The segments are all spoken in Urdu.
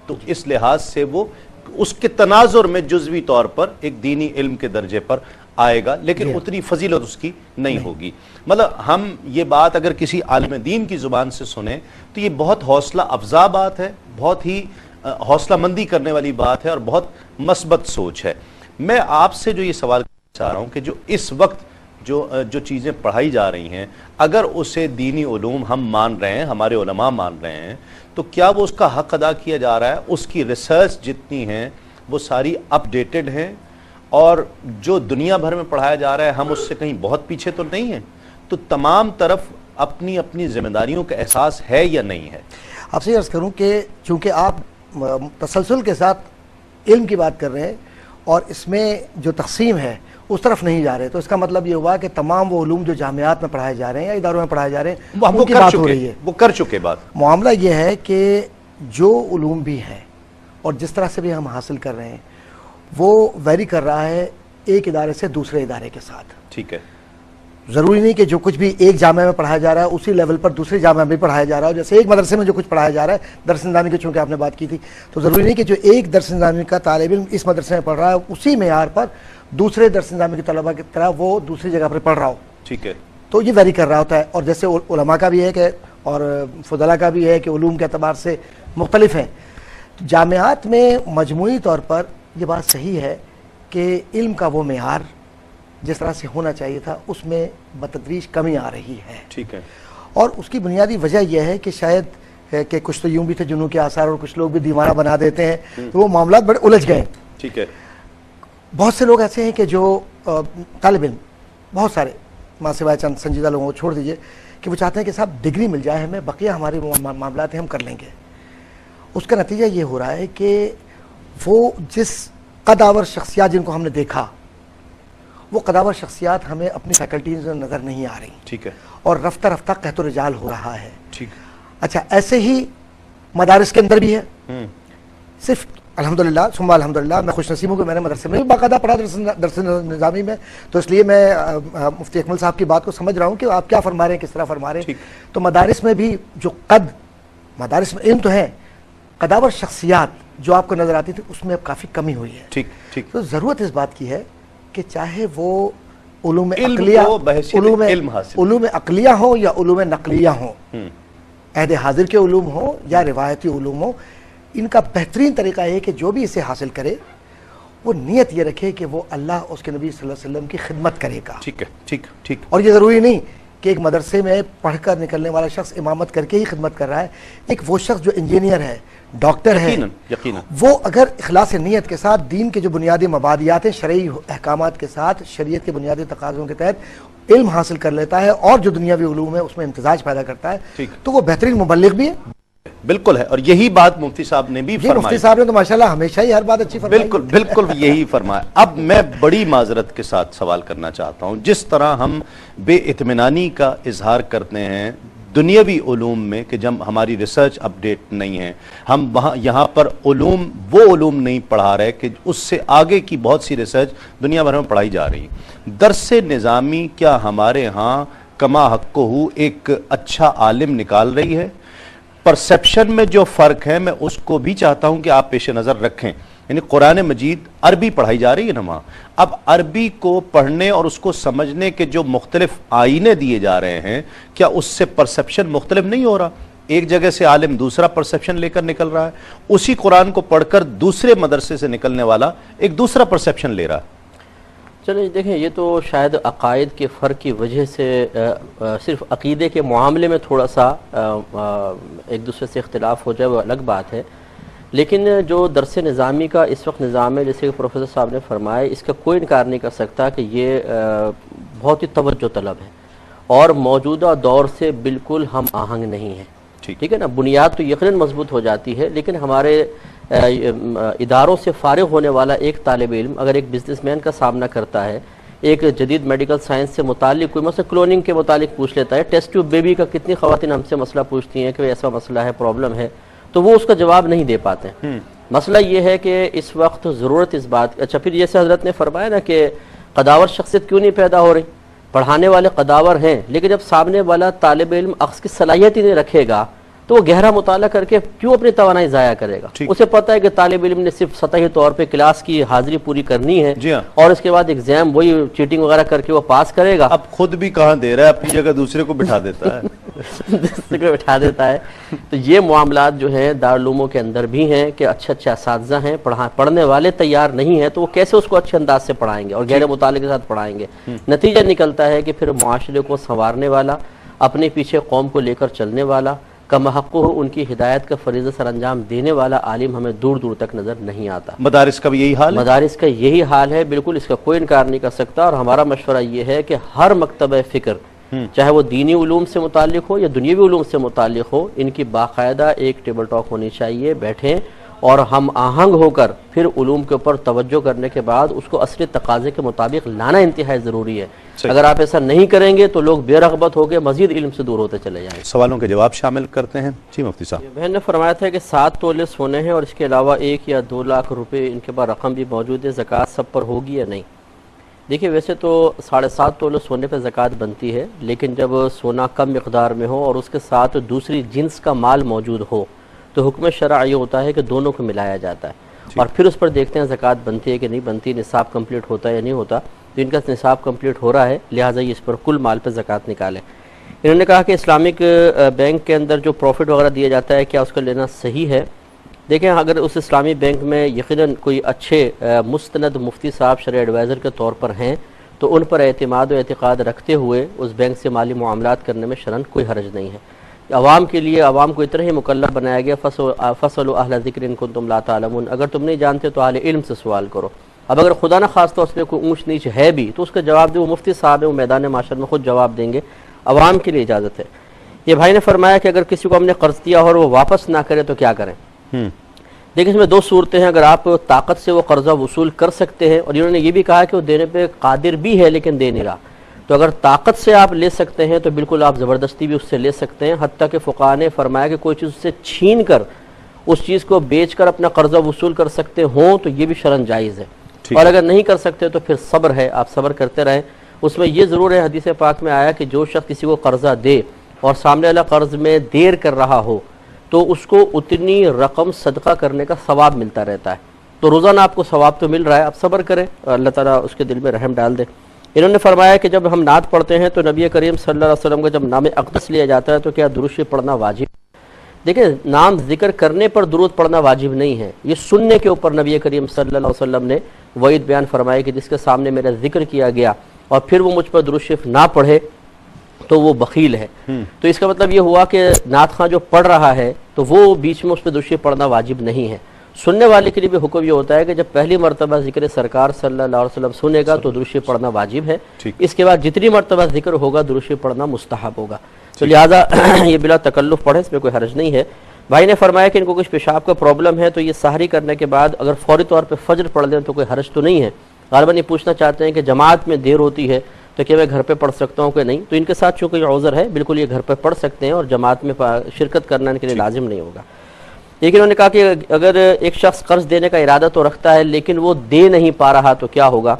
تو اس لحاظ سے وہ اس کے تناظر میں جزوی طور پر ایک دینی علم کے درجے پر آئے گا، لیکن اتنی فضیلت اس کی نہیں ہوگی۔ مطلب ہم یہ بات اگر کسی عالم دین کی زبان سے سنیں تو یہ بہت حوصلہ افزا بات ہے، بہت ہی حوصلہ مندی کرنے والی بات ہے اور بہت مثبت سوچ ہے۔ میں آپ سے جو یہ سوال کرنا چاہ رہا ہوں کہ جو اس وقت جو چیزیں پڑھائی جا رہی ہیں، اگر اسے دینی علوم ہم مان رہے ہیں، ہمارے علماء مان رہے ہیں، تو کیا وہ اس کا حق ادا کیا جا رہا ہے؟ اس کی ریسرچ جتنی ہیں وہ ساری اپ ڈیٹڈ ہیں، اور جو دنیا بھر میں پڑھایا جا رہا ہے ہم اس سے کہیں بہت پیچھے تو نہیں ہیں؟ تو تمام طرف اپنی اپنی ذمہ داریوں کا احساس ہے یا نہیں ہے؟ آپ سے عرض کروں کہ چونکہ آپ تسلسل کے ساتھ علم کی بات کر رہے ہیں اور اس میں جو تقسیم ہے اس طرف نہیں جا رہے، تو اس کا مطلب یہ ہوا کہ تمام وہ علوم جو جامعات میں پڑھائے جا رہے ہیں یا اداروں میں پڑھائے جا رہے ہیں وہ کر چکے، وہ کر چکے بات۔ معاملہ یہ ہے کہ جو علوم بھی ہیں اور جس طرح سے بھی ہم حاصل کر رہے ہیں وہ ویری کر رہا ہے ایک ادارے سے دوسرے ادارے کے ساتھ۔ ٹھیک ہے، ضروری نہیں کہ جو کچھ بھی ایک جامعہ میں پڑھایا جا رہا ہے اسی لیول پر دوسرے جامعہ میں بھی پڑھایا جا رہا ہے۔ جیسے ایک مدرسے میں جو کچھ پڑھایا جا رہا ہے درس نظامی کی چونکہ آپ نے بات کی تھی، تو ضروری نہیں کہ جو ایک درس نظامی کا طالب علم اس مدرسے میں پڑھ رہا ہے اسی معیار پر دوسرے درس نظامی کے طلباء کی طرح وہ دوسری جگہ پر پڑھ رہا ہو۔ ٹھیک ہے، تو یہ ویری کر رہا ہوتا ہے، اور جیسے علماء کا بھی ہے کہ اور فضلاء کا بھی ہے کہ علوم کے اعتبار سے مختلف ہیں۔ جامعات میں مجموعی طور پر یہ بات صحیح ہے کہ علم کا وہ معیار جس طرح سے ہونا چاہیے تھا اس میں بتدریج کمی آ رہی ہے۔ ٹھیک ہے، اور اس کی بنیادی وجہ یہ ہے کہ شاید کہ کچھ تو یوں بھی تھے جنوں کے آثار اور کچھ لوگ بھی دیوانہ بنا دیتے ہیں، تو وہ معاملات بڑے الجھ گئے۔ ٹھیک ہے، بہت سے لوگ ایسے ہیں کہ جو طالب علم بہت سارے ماں سوائے چند سنجیدہ لوگوں کو چھوڑ دیجئے کہ وہ چاہتے ہیں کہ صاحب ڈگری مل جائے ہمیں، بقیہ ہمارے معاملات ہیں ہم کر لیں گے۔ اس کا نتیجہ یہ ہو رہا ہے کہ وہ جس قدآور شخصیات جن کو ہم نے دیکھا وہ قدآور شخصیات ہمیں اپنی فیکلٹیز میں نظر نہیں آ رہی۔ ٹھیک ہے، اور رفتہ رفتہ قحط و رجال ہو رہا ہے۔ ٹھیک، اچھا ایسے ہی مدارس کے اندر بھی ہے۔ صرف الحمدللہ ثم الحمدللہ میں خوش نصیب ہوں کہ میں نے مدرسے میں بھی باقاعدہ پڑھا درس نظامی میں، تو اس لیے میں مفتی اکمل صاحب کی بات کو سمجھ رہا ہوں کہ آپ کیا فرما رہے ہیں، کس طرح فرما رہے ہیں۔ تو مدارس میں بھی جو مدارس میں علم تو ہے، قدآور شخصیات جو آپ کو نظر آتی تھی اس میں اب کافی کمی ہوئی ہے۔ ٹھیک ٹھیک، تو ضرورت اس بات کی ہے کہ چاہے وہ علوم عقلیہ ہوں یا علوم نقلیہ ہوں، عہد حاضر کے علوم ہوں یا روایتی علوم ہوں، ان کا بہترین طریقہ یہ ہے کہ جو بھی اسے حاصل کرے وہ نیت یہ رکھے کہ وہ اللہ اس کے نبی صلی اللہ علیہ وسلم کی خدمت کرے گا۔ ٹھیک ہے، ٹھیک ٹھیک۔ اور یہ ضروری نہیں کہ ایک مدرسے میں پڑھ کر نکلنے والا شخص امامت کر کے ہی خدمت کر رہا ہے۔ ایک وہ شخص جو انجینئر ہے، ڈاکٹر ہے، وہ اگر اخلاص نیت کے ساتھ دین کے جو بنیادی مبادیات ہیں شرعی احکامات کے ساتھ شریعت کے بنیادی تقاضوں کے تحت علم حاصل کر لیتا ہے اور جو دنیاوی علوم ہے اس میں امتزاج پیدا کرتا ہے، تو وہ بہترین مبلغ بھی ہے۔ بالکل ہے، اور یہی بات مفتی صاحب نے بھی فرمائی۔ مفتی صاحب نے تو ماشاءاللہ ہمیشہ ہی ہر بات اچھی فرمائی۔ بالکل بالکل یہی فرمایا۔ اب میں بڑی معذرت کے ساتھ سوال کرنا چاہتا ہوں، جس طرح ہم بے اطمینانی کا اظہار کرتے ہیں دنیاوی علوم میں کہ جب ہماری ریسرچ اپڈیٹ نہیں ہے، ہم یہاں پر وہ علوم نہیں پڑھا رہے کہ اس سے آگے کی بہت سی ریسرچ دنیا بھر میں پڑھائی جا رہی ہے۔ درس نظامی کیا ہمارے ہاں کما حق ہو ایک اچھا عالم نکال رہی ہے؟ پرسیپشن میں جو فرق ہے میں اس کو بھی چاہتا ہوں کہ آپ پیش نظر رکھیں۔ یعنی قرآن مجید عربی پڑھائی جا رہی ہے نا وہاں، اب عربی کو پڑھنے اور اس کو سمجھنے کے جو مختلف آئینے دیے جا رہے ہیں، کیا اس سے پرسیپشن مختلف نہیں ہو رہا؟ ایک جگہ سے عالم دوسرا پرسیپشن لے کر نکل رہا ہے، اسی قرآن کو پڑھ کر دوسرے مدرسے سے نکلنے والا ایک دوسرا پرسیپشن لے رہا ہے۔ چلیں دیکھیں، یہ تو شاید عقائد کے فرق کی وجہ سے صرف عقیدے کے معاملے میں تھوڑا سا ایک دوسرے سے اختلاف ہو جائے وہ الگ بات ہے، لیکن جو درس نظامی کا اس وقت نظام ہے جیسے کہ پروفیسر صاحب نے فرمایا، اس کا کوئی انکار نہیں کر سکتا کہ یہ بہت ہی توجہ طلب ہے اور موجودہ دور سے بالکل ہم آہنگ نہیں ہے۔ ٹھیک ہے نا، بنیاد تو یقیناً مضبوط ہو جاتی ہے، لیکن ہمارے اداروں سے فارغ ہونے والا ایک طالب علم اگر ایک بزنس مین کا سامنا کرتا ہے، ایک جدید میڈیکل سائنس سے متعلق کوئی مسئلہ کلوننگ کے متعلق پوچھ لیتا ہے، ٹیسٹ ٹیوب بیبی کا کتنی خواتین ہم سے مسئلہ پوچھتی ہیں کہ ایسا مسئلہ ہے، پرابلم ہے، تو وہ اس کا جواب نہیں دے پاتے۔ مسئلہ یہ ہے کہ اس وقت ضرورت اس بات، اچھا پھر جیسے حضرت نے فرمایا نا کہ قداور شخصیت کیوں نہیں پیدا ہو رہی؟ پڑھانے والے قداور ہیں، لیکن جب سامنے والا طالب علم عکس کی صلاحیت ہی نہیں رکھے گا تو وہ گہرا مطالعہ کر کے کیوں اپنی توانائی ضائع کرے گا؟ اسے پتہ ہے کہ طالب علم نے صرف سطحی طور پہ کلاس کی حاضری پوری کرنی ہے اور اس کے بعد ایگزام وہی چیٹنگ وغیرہ کر کے وہ پاس کرے گا. اب خود بھی کہاں دے رہا ہے، اپنی جگہ دوسرے کو بٹھا دیتا ہے. دوسرے کو بٹھا دیتا ہے. تو یہ معاملات جو ہیں دارالعلوموں کے اندر بھی ہیں کہ اچھے اچھے اساتذہ ہیں، پڑھنے والے تیار نہیں ہیں، تو وہ کیسے اس کو اچھے انداز سے پڑھائیں گے اور گہرے مطالعے کے ساتھ پڑھائیں گے؟ نتیجہ نکلتا ہے کہ پھر معاشرے کو سنوارنے والا، اپنے پیچھے قوم کو لے کر چلنے والا، کم حق ہو ان کی ہدایت کا فریضہ سر انجام دینے والا عالم ہمیں دور دور تک نظر نہیں آتا. مدارس کا بھی یہی حال ہے؟ مدارس کا یہی حال ہے، بالکل اس کا کوئی انکار نہیں کر سکتا. اور ہمارا مشورہ یہ ہے کہ ہر مکتبہ فکر، چاہے وہ دینی علوم سے متعلق ہو یا دنیاوی علوم سے متعلق ہو، ان کی باقاعدہ ایک ٹیبل ٹاک ہونی چاہیے، بیٹھیں اور ہم آہنگ ہو کر پھر علوم کے اوپر توجہ کرنے کے بعد اس کو عصری تقاضے کے مطابق لانا انتہائی ضروری ہے. اگر آپ ایسا نہیں کریں گے تو لوگ بے رغبت ہو کے مزید علم سے دور ہوتے چلے جائیں گے. سوالوں کے جواب شامل کرتے ہیں. جی مفتی صاحب. بہن نے فرمایا تھا کہ 7 تولے سونے ہیں اور اس کے علاوہ 1 یا 2 لاکھ روپے ان کے پاس رقم بھی موجود ہے، زکوٰۃ سب پر ہوگی یا نہیں؟ دیکھیے ویسے تو 7.5 تولے سونے پہ زکوٰۃ بنتی ہے، لیکن جب سونا کم مقدار میں ہو اور اس کے ساتھ دوسری جنس کا مال موجود ہو تو حکم شرع یہ ہوتا ہے کہ دونوں کو ملایا جاتا ہے اور پھر اس پر دیکھتے ہیں زکوٰۃ بنتی ہے کہ نہیں بنتی، نصاب کمپلیٹ ہوتا ہے یا نہیں ہوتا. تو ان کا نصاب کمپلیٹ ہو رہا ہے، لہٰذا یہ اس پر کل مال پہ زکوٰۃ نکالیں. انہوں نے کہا کہ اسلامک بینک کے اندر جو پروفٹ وغیرہ دیا جاتا ہے کیا اس کا لینا صحیح ہے؟ دیکھیں اگر اس اسلامی بینک میں یقیناً کوئی اچھے مستند مفتی صاحب شرعی ایڈوائزر کے طور پر ہیں تو ان پر اعتماد و اعتقاد رکھتے ہوئے اس بینک سے مالی معاملات کرنے میں شرعاً کوئی حرج نہیں ہے. عوام کے لیے عوام کو اتنا ہی مکلف بنایا گیا فَاسْأَلُوا أَهْلَ الذِّكْرِ إِن كُنتُمْ لَا تَعْلَمُونَ، اگر تم نہیں جانتے تو اہل علم سے سوال کرو. اب اگر خدا نہ خواستہ اس میں کوئی اونچ نیچ ہے بھی تو اس کا جواب دے، وہ مفتی صاحب ہیں، وہ میدان معاشر میں خود جواب دیں گے. عوام کے لیے اجازت ہے. یہ بھائی نے فرمایا کہ اگر کسی کو ہم نے قرض دیا اور وہ واپس نہ کرے تو کیا کریں؟ دیکھیں اس میں 2 صورتیں ہیں. اگر آپ طاقت سے وہ قرضہ وصول کر سکتے ہیں، اور انہوں نے یہ بھی کہا کہ وہ دینے پہ قادر بھی ہے لیکن دے نہیں رہا، تو اگر طاقت سے آپ لے سکتے ہیں تو بالکل آپ زبردستی بھی اس سے لے سکتے ہیں. حتیٰ کہ فقہاء نے فرمایا کہ کوئی چیز اس سے چھین کر اس چیز کو بیچ کر اپنا قرضہ وصول کر سکتے ہوں تو یہ بھی شرعاً جائز ہے. اور اگر نہیں کر سکتے تو پھر صبر ہے، آپ صبر کرتے رہیں. اس میں یہ ضرور ہے، حدیث پاک میں آیا کہ جو شخص کسی کو قرضہ دے اور سامنے والا قرض میں دیر کر رہا ہو تو اس کو اتنی رقم صدقہ کرنے کا ثواب ملتا رہتا ہے. تو روزانہ آپ کو ثواب تو مل رہا ہے، آپ صبر کریں اور اللہ تعالیٰ اس کے دل میں رحم ڈال دے. انہوں نے فرمایا کہ جب ہم نعت پڑھتے ہیں تو نبی کریم صلی اللہ علیہ وسلم کا جب نام اقدس لیا جاتا ہے تو کیا درود شریف پڑھنا واجب؟ دیکھیں نام ذکر کرنے پر درود پڑھنا واجب نہیں ہے، یہ سننے کے اوپر نبی کریم صلی اللہ علیہ وسلم نے وعید بیان فرمایا کہ جس کے سامنے میرا ذکر کیا گیا اور پھر وہ مجھ پر درود شریف نہ پڑھے تو وہ بخیل ہے. تو اس کا مطلب یہ ہوا کہ نعت خواں جو پڑھ رہا ہے تو وہ بیچ میں اس پہ درود شریف پڑھنا واجب نہیں ہے. سننے والے کے لیے بھی حکم یہ ہوتا ہے کہ جب پہلی مرتبہ ذکر سرکار صلی اللہ علیہ وسلم سنے گا تو درود شریف پڑھنا واجب ہے. اس کے بعد جتنی مرتبہ ذکر ہوگا درود شریف پڑھنا مستحب ہوگا. تو لہٰذا یہ بلا تکلف پڑھے، اس میں کوئی حرج نہیں ہے. بھائی نے فرمایا کہ ان کو کچھ پیشاب کا پرابلم ہے تو یہ سحری کرنے کے بعد اگر فوری طور پہ فجر پڑھ لیں تو کوئی حرج تو نہیں ہے. غالباً یہ پوچھنا چاہتے ہیں کہ جماعت میں دیر ہوتی ہے تو کیا میں گھر پہ پڑھ سکتا ہوں کہ نہیں؟ تو ان کے ساتھ چونکہ یہ عذر ہے بالکل یہ گھر پہ پڑھ سکتے ہیں اور جماعت میں شرکت کرنا ان کے لیے لازم نہیں ہوگا. لیکن انہوں نے کہا کہ اگر ایک شخص قرض دینے کا ارادہ تو رکھتا ہے لیکن وہ دے نہیں پا رہا تو کیا ہوگا؟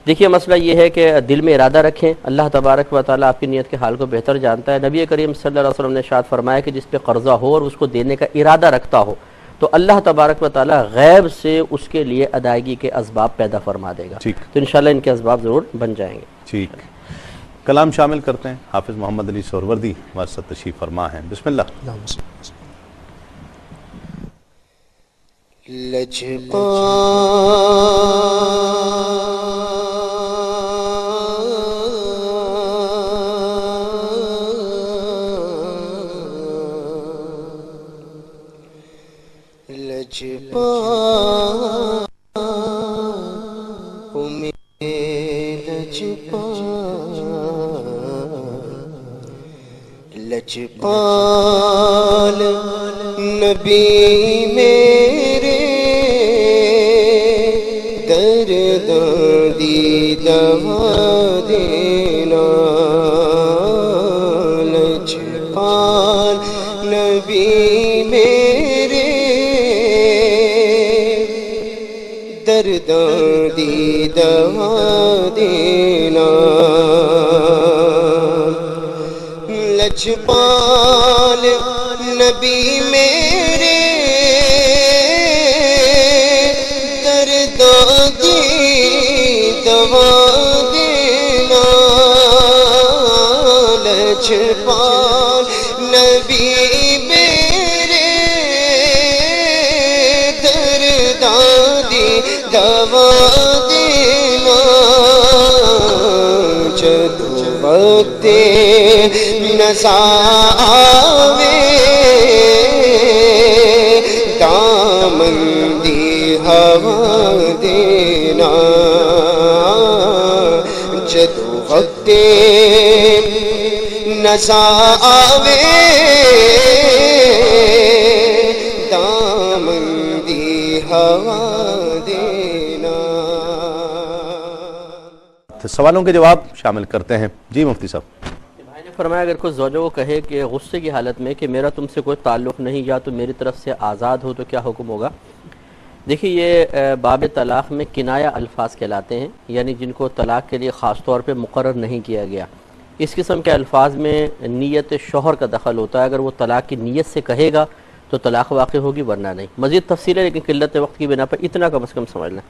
دیکھیے مسئلہ یہ ہے کہ دل میں ارادہ رکھیں، اللہ تبارک و تعالیٰ آپ کی نیت کے حال کو بہتر جانتا ہے. نبی کریم صلی اللہ علیہ وسلم نے ارشاد فرمایا کہ جس پہ قرضہ ہو اور اس کو دینے کا ارادہ رکھتا ہو تو اللہ تبارک و تعالیٰ غیب سے اس کے لیے ادائیگی کے اسباب پیدا فرما دے گا. تو انشاءاللہ ان کے اسباب ضرور بن جائیں گے. ٹھیک، کلام شامل کرتے ہیں. حافظ محمد علی سہروردی ہمارے ساتھ تشریف فرما ہیں. بسم اللہ. لجپال نبی میرے درد دی دوا دینا. لجپال نبی میرے درد دی دوا دینا. لجپال نبی میرے دردوں دی دوا دینا لجپال نبی میرے دردوں دی دوا دینا جدو وقت نسا آوے دامن دی ہوا دینا جدو وقت نسا آوے دامن دی ہوا دینا. سوالوں کے جواب شامل کرتے ہیں. جی مفتی صاحب. بھائی نے فرمایا اگر کوئی زوجہ کو کہے کہ غصے کی حالت میں کہ میرا تم سے کوئی تعلق نہیں یا تو میری طرف سے آزاد ہو تو کیا حکم ہوگا؟ دیکھیے یہ باب طلاق میں کنایہ الفاظ کہلاتے ہیں، یعنی جن کو طلاق کے لیے خاص طور پہ مقرر نہیں کیا گیا. اس قسم کے الفاظ میں نیت شوہر کا دخل ہوتا ہے. اگر وہ طلاق کی نیت سے کہے گا تو طلاق واقع ہوگی، ورنہ نہیں. مزید تفصیل ہے لیکن قلت وقت کی بنا پر اتنا کم از کم سمجھ لیں.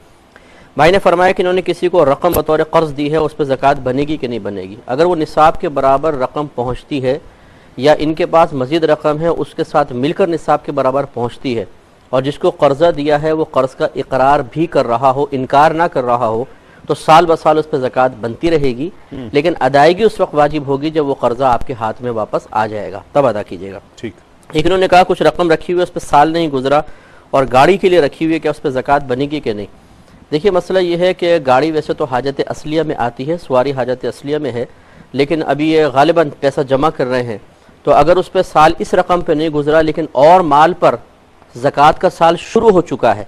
بھائی نے فرمایا کہ انہوں نے کسی کو رقم بطور قرض دی ہے، اس پہ زکوٰۃ بنے گی کہ نہیں بنے گی؟ اگر وہ نصاب کے برابر رقم پہنچتی ہے یا ان کے پاس مزید رقم ہے اس کے ساتھ مل کر نصاب کے برابر پہنچتی ہے اور جس کو قرضہ دیا ہے وہ قرض کا اقرار بھی کر رہا ہو، انکار نہ کر رہا ہو، تو سال بسال اس پہ زکوٰۃ بنتی رہے گی، لیکن ادائیگی اس وقت واجب ہوگی جب وہ قرضہ آپ کے ہاتھ میں واپس آ جائے گا، تب ادا کیجیے گا. ٹھیک. ایک انہوں نے کہا کچھ رقم رکھی ہوئی ہے اس پہ سال نہیں گزرا اور گاڑی کے لیے رکھی ہوئی ہے، کیا اس پہ زکوٰۃ بنے گی کہ نہیں؟ دیکھیے مسئلہ یہ ہے کہ گاڑی ویسے تو حاجت اصلیہ میں آتی ہے، سواری حاجت اصلیہ میں ہے، لیکن ابھی یہ غالباً پیسہ جمع کر رہے ہیں، تو اگر اس پہ سال اس رقم پہ نہیں گزرا لیکن اور مال پر زکوٰۃ کا سال شروع ہو چکا ہے،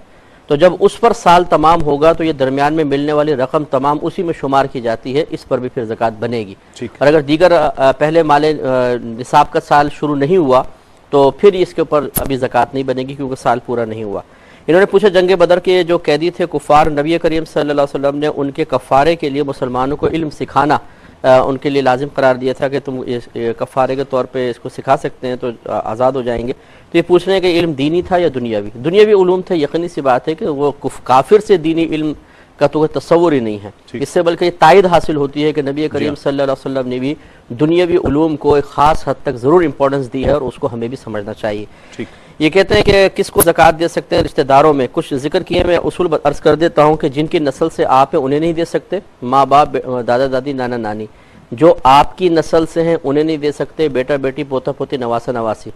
تو جب اس پر سال تمام ہوگا تو یہ درمیان میں ملنے والی رقم تمام اسی میں شمار کی جاتی ہے، اس پر بھی پھر زکوٰۃ بنے گی. اور اگر دیگر پہلے مال نصاب کا سال شروع نہیں ہوا تو پھر اس کے اوپر ابھی زکوٰۃ نہیں بنے گی کیونکہ سال پورا نہیں ہوا. انہوں نے پوچھا جنگ بدر کے جو قیدی تھے کفار، نبی کریم صلی اللہ علیہ وسلم نے ان کے کفارے کے لیے مسلمانوں کو علم سکھانا ان کے لیے لازم قرار دیا تھا کہ تم کفارے کے طور پہ اس کو سکھا سکتے ہیں تو آزاد ہو جائیں گے. تو یہ پوچھ رہے ہیں کہ علم دینی تھا یا دنیاوی؟ دنیاوی علوم تھے. یقینی سی بات ہے کہ وہ کافر سے دینی علم کا تو کوئی تصور ہی نہیں ہے، اس سے بلکہ یہ تائید حاصل ہوتی ہے کہ نبی کریم صلی اللہ علیہ وسلم نے بھی دنیاوی علوم کو ایک خاص حد تک ضرور امپورٹنس دی ہے اور اس کو ہمیں بھی سمجھنا چاہیے. یہ کہتے ہیں کہ کس کو زکوٰۃ دے سکتے ہیں؟ رشتہ داروں میں کچھ ذکر کیے، میں اصول عرض کر دیتا ہوں کہ جن کی نسل سے آپ ہیں انہیں نہیں دے سکتے، ماں باپ، دادا دادی، نانا نانی. جو آپ کی نسل سے ہیں انہیں نہیں دے سکتے، بیٹا بیٹی، پوتا پوتی، نواسا نواسی.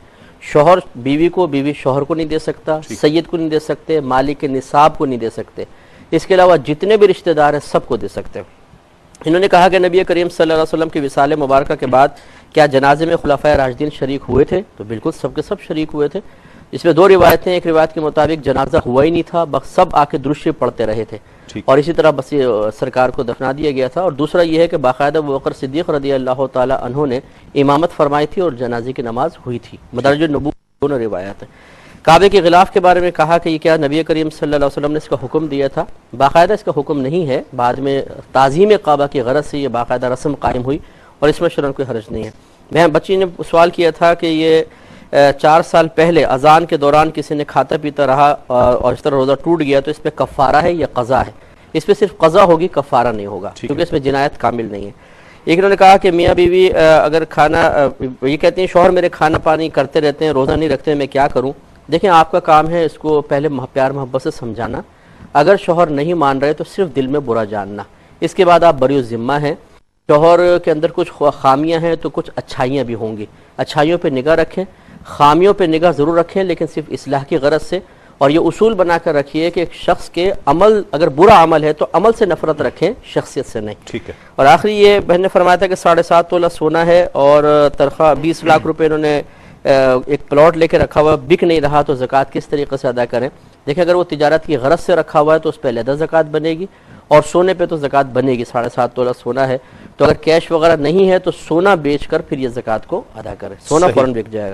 شوہر بیوی کو، بیوی شوہر کو نہیں دے سکتا، سید کو نہیں دے سکتے، مالک نصاب کو نہیں دے سکتے. اس کے علاوہ جتنے بھی رشتہ دار ہیں سب کو دے سکتے ہیں. انہوں نے کہا کہ نبی کریم صلی اللہ علیہ وسلم کی وصال مبارکہ کے بعد کیا جنازے میں خلفائے راشدین شریک ہوئے تھے؟ تو بالکل سب کے سب شریک ہوئے تھے. اس میں دو روایتیں، ایک روایت کے مطابق جنازہ ہوا ہی نہیں تھا، بس سب آ کے درود شریف پڑھتے رہے تھے اور اسی طرح بس سرکار کو دفنا دیا گیا تھا. اور دوسرا یہ ہے کہ باقاعدہ ابوبکر صدیق رضی اللہ تعالی عنہ نے امامت فرمائی تھی اور جنازے کی نماز ہوئی تھی. مدارج النبوت دونوں روایات ہیں. کعبے کے غلاف کے بارے میں کہا کہ یہ کیا نبی کریم صلی اللہ علیہ وسلم نے اس کا حکم دیا تھا؟ باقاعدہ اس کا حکم نہیں ہے، بعد میں تعظیم کعبہ کی غرض سے یہ باقاعدہ رسم قائم ہوئی اور اس میں شرعاً کوئی حرج نہیں ہے. میں بچی نے سوال کیا تھا کہ یہ 4 سال پہلے اذان کے دوران کسی نے کھاتا پیتا رہا اور اس طرح روزہ ٹوٹ گیا تو اس پہ کفارہ ہے یا قضا ہے؟ اس پہ صرف قضا ہوگی، کفارہ نہیں ہوگا کیونکہ اس میں جنایت کامل نہیں ہے. ایک انہوں نے کہا کہ میاں بیوی اگر کھانا، یہ کہتے ہیں شوہر میرے کھانا پانی کرتے رہتے ہیں، روزہ نہیں رکھتے ہیں، میں کیا کروں؟ دیکھیں آپ کا کام ہے اس کو پہلے پیار محبت سے سمجھانا. اگر شوہر نہیں مان رہے تو صرف دل میں برا جاننا، اس کے بعد آپ بری الذمہ ہیں. شوہر کے اندر کچھ خامیاں ہیں تو کچھ اچھائیاں بھی ہوں گی، اچھائیوں پہ نگاہ رکھیں، خامیوں پہ نگاہ ضرور رکھیں لیکن صرف اصلاح کی غرض سے. اور یہ اصول بنا کر رکھیے کہ ایک شخص کے عمل اگر برا عمل ہے تو عمل سے نفرت رکھیں، شخصیت سے نہیں. ٹھیک ہے. اور آخری یہ بہن نے فرمایا تھا کہ 7.5 تولہ سونا ہے اور تنخواہ 20 لاکھ روپے انہوں نے ایک پلاٹ لے کے رکھا ہوا، بک نہیں رہا تو زکوٰۃ کس طریقے سے ادا کریں؟ دیکھیں اگر وہ تجارت کی غرض سے رکھا ہوا ہے تو اس پہ علیحدہ زکوٰۃ بنے گی اور سونے پہ تو زکوٰۃ بنے گی. 7.5 تولہ سونا ہے تو اگر کیش وغیرہ نہیں ہے تو سونا بیچ کر پھر یہ زکوٰۃ کو ادا کریں، سونا فوراً بک جائے گا.